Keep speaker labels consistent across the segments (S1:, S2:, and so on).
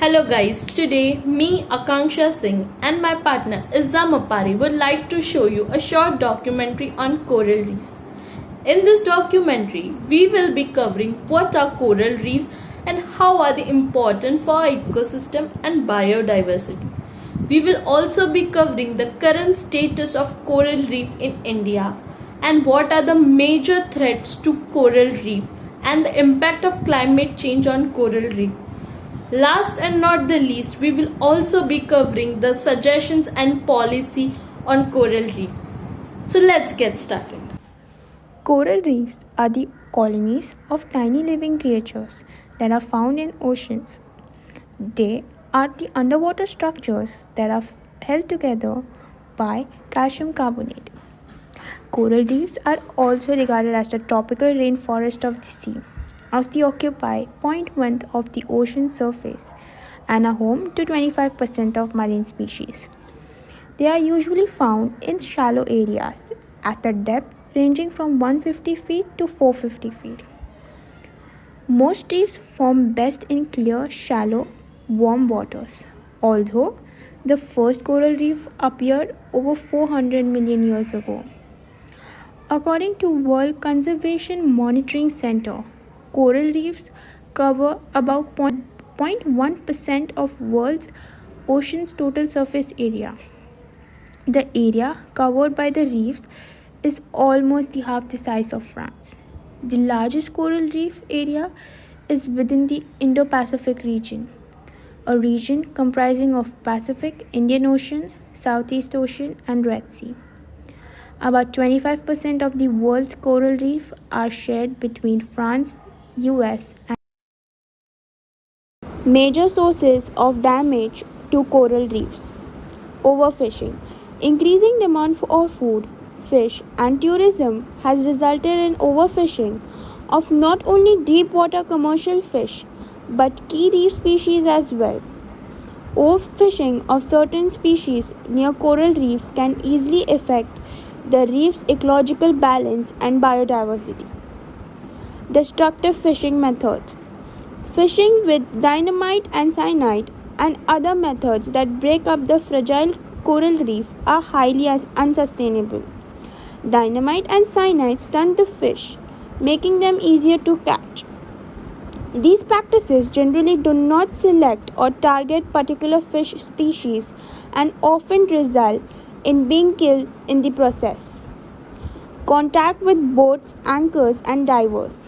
S1: Hello guys, today me Akansha Singh and my partner Izza Mapari would like to show you a short documentary on coral reefs. In this documentary, we will be covering what are coral reefs and how are they important for our ecosystem and biodiversity. We will also be covering the current status of coral reef in India and what are the major threats to coral reef and the impact of climate change on coral reef. Last and not the least, we will also be covering the suggestions and policy on coral reef. So let's get started.
S2: Coral reefs are the colonies of tiny living creatures that are found in oceans. They are the underwater structures that are held together by calcium carbonate. Coral reefs are also regarded as the tropical rainforest of the sea, as they occupy 0.1 of the ocean surface and are home to 25% of marine species. They are usually found in shallow areas at a depth ranging from 150 feet to 450 feet. Most reefs form best in clear, shallow, warm waters, although the first coral reef appeared over 400 million years ago. According to World Conservation Monitoring Center, coral reefs cover about 0.1% of world's ocean's total surface area. The area covered by the reefs is almost half the size of France. The largest coral reef area is within the Indo-Pacific region, a region comprising of Pacific, Indian Ocean, Southeast Ocean, and Red Sea. About 25% of the world's coral reef are shared between France, US, and major sources of damage to coral reefs. Overfishing. Increasing demand for food, fish, and tourism has resulted in overfishing of not only deep water commercial fish but key reef species as well. Overfishing of certain species near coral reefs can easily affect the reef's ecological balance and biodiversity. Destructive fishing methods. Fishing with dynamite and cyanide and other methods that break up the fragile coral reef are highly unsustainable. Dynamite and cyanide stun the fish, making them easier to catch. These practices generally do not select or target particular fish species and often result in being killed in the process. Contact with boats, anchors, and divers.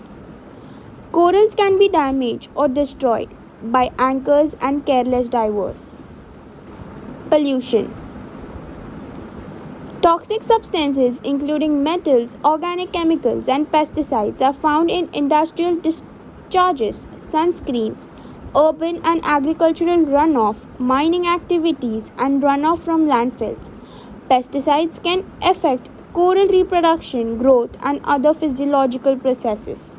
S2: Corals can be damaged or destroyed by anchors and careless divers. Pollution. Toxic substances including metals, organic chemicals, and pesticides are found in industrial discharges, sunscreens, urban and agricultural runoff, mining activities, and runoff from landfills. Pesticides can affect coral reproduction, growth, and other physiological processes.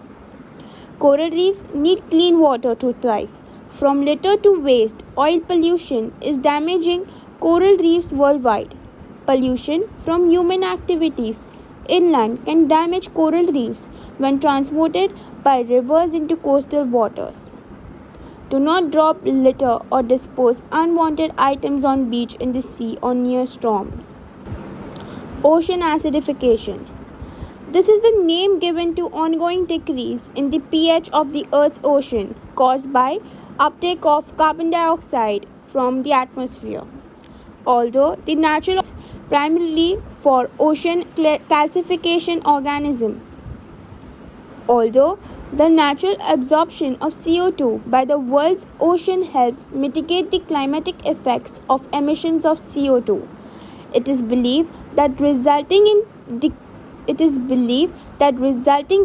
S2: Coral reefs need clean water to thrive. From litter to waste, oil pollution is damaging coral reefs worldwide. Pollution from human activities inland can damage coral reefs when transported by rivers into coastal waters. Do not drop litter or dispose unwanted items on beach, in the sea, or near storms. Ocean acidification. This is the name given to ongoing decrease in the pH of the Earth's ocean caused by uptake of carbon dioxide from the atmosphere. Although the natural is primarily for ocean calcification organism. Although the natural absorption of CO2 by the world's ocean helps mitigate the climatic effects of emissions of CO2, it is believed that resulting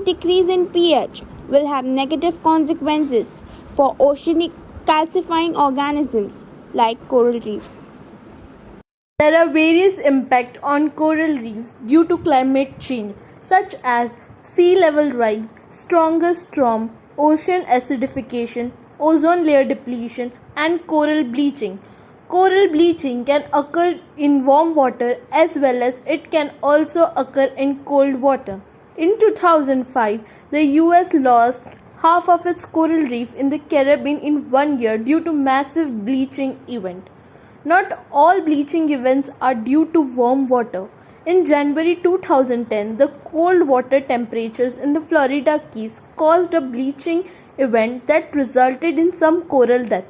S2: decrease in pH will have negative consequences for oceanic calcifying organisms like coral reefs.
S1: There are various impacts on coral reefs due to climate change, such as sea level rise, stronger storm, ocean acidification, ozone layer depletion, and coral bleaching. Coral bleaching can occur in warm water as well as it can also occur in cold water. In 2005, the US lost half of its coral reef in the Caribbean in 1 year due to massive bleaching event. Not all bleaching events are due to warm water. In January 2010, the cold water temperatures in the Florida Keys caused a bleaching event that resulted in some coral death.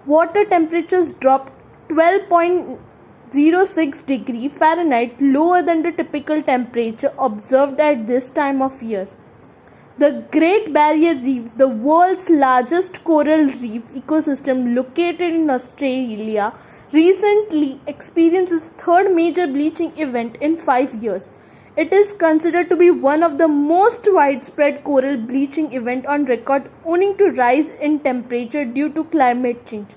S1: Water temperatures dropped 12.06 degrees Fahrenheit lower than the typical temperature observed at this time of year. The Great Barrier Reef, the world's largest coral reef ecosystem located in Australia, recently experienced its third major bleaching event in 5 years. It is considered to be one of the most widespread coral bleaching events on record, owing to rise in temperature due to climate change.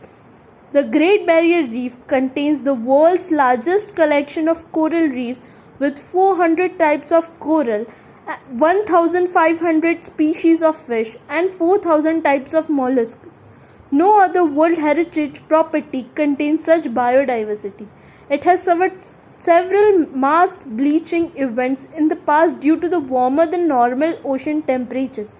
S1: The Great Barrier Reef contains the world's largest collection of coral reefs with 400 types of coral, 1,500 species of fish, and 4,000 types of mollusks. No other World Heritage property contains such biodiversity. It has suffered several mass bleaching events in the past due to the warmer than normal ocean temperatures.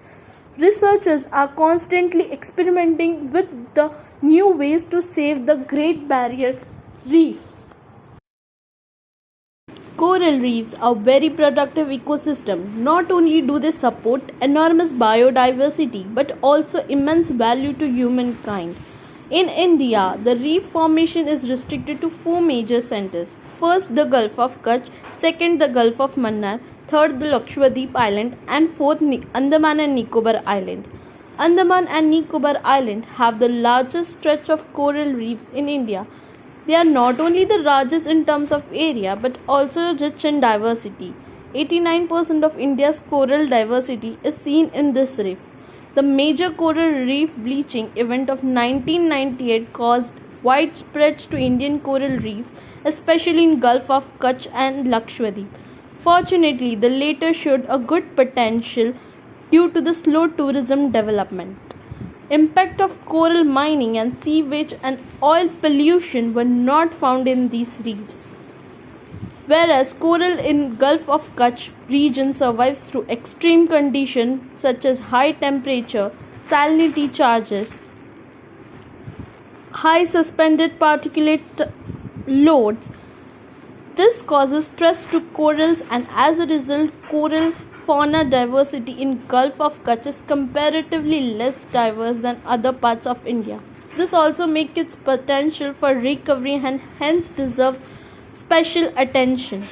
S1: Researchers are constantly experimenting with the new ways to save the Great Barrier Reef. Coral reefs are very productive ecosystem. Not only do they support enormous biodiversity but also immense value to humankind. In India, the reef formation is restricted to 4 major centers. First, the Gulf of Kutch, second, the Gulf of Mannar, third, the Lakshadweep Island, and fourth, Andaman and Nicobar Island. Andaman and Nicobar Island have the largest stretch of coral reefs in India. They are not only the largest in terms of area but also rich in diversity. 89% of India's coral diversity is seen in this reef. The major coral reef bleaching event of 1998 caused widespread to Indian coral reefs, especially in Gulf of Kutch and Lakshadweep. Fortunately, the latter showed a good potential due to the slow tourism development. Impact of coral mining and sewage and oil pollution were not found in these reefs. Whereas coral in Gulf of Kutch region survives through extreme conditions such as high temperature, salinity charges, high suspended particulate loads. This causes stress to corals, and as a result, coral fauna diversity in Gulf of Kutch is comparatively less diverse than other parts of India. This also makes its potential for recovery and hence deserves special attention.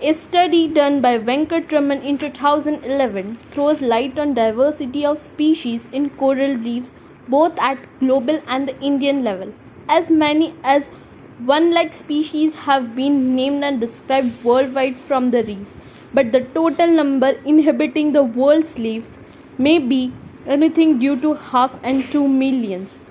S1: A study done by Venkatraman in 2011 throws light on diversity of species in coral reefs both at global and the Indian level. As many as 1 lakh species have been named and described worldwide from the reefs, but the total number inhabiting the world's reefs may be anything due to half and 2 millions.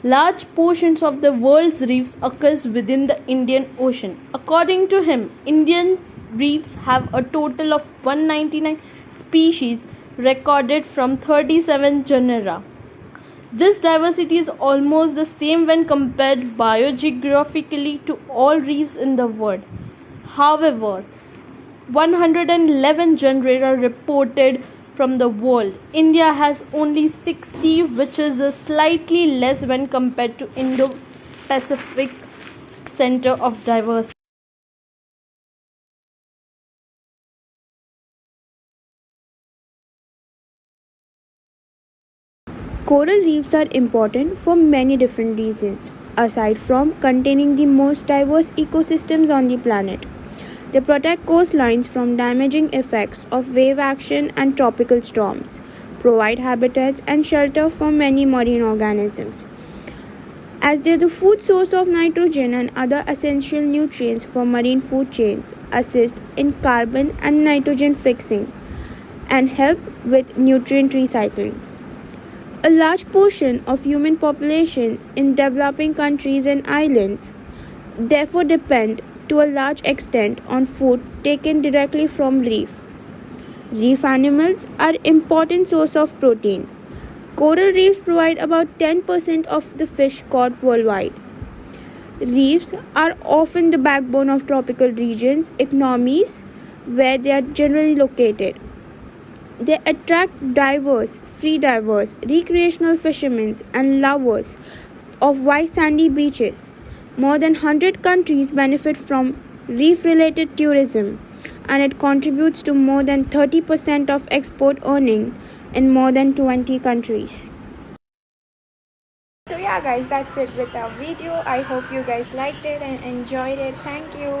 S1: Large portions of the world's reefs occurs within the Indian Ocean. According to him, Indian reefs have a total of 199 species recorded from 37 genera. This diversity is almost the same when compared biogeographically to all reefs in the world. However, 111 genera are reported from the world. India has only 60, which is slightly less when compared to Indo-Pacific Center of Diversity.
S2: Coral reefs are important for many different reasons, aside from containing the most diverse ecosystems on the planet. They protect coastlines from damaging effects of wave action and tropical storms, provide habitats and shelter for many marine organisms. As they are the food source of nitrogen and other essential nutrients for marine food chains, assist in carbon and nitrogen fixing, and help with nutrient recycling. A large portion of human population in developing countries and islands therefore depend to a large extent on food taken directly from reef. Reef animals are important source of protein. Coral reefs provide about 10% of the fish caught worldwide. Reefs are often the backbone of tropical regions' economies where they are generally located. They attract divers, free divers, recreational fishermen, and lovers of white sandy beaches. More than 100 countries benefit from reef related tourism, and it contributes to more than 30% of export earning in more than 20 countries. So, yeah, guys, that's it with our video. I hope you guys liked it and enjoyed it. Thank you.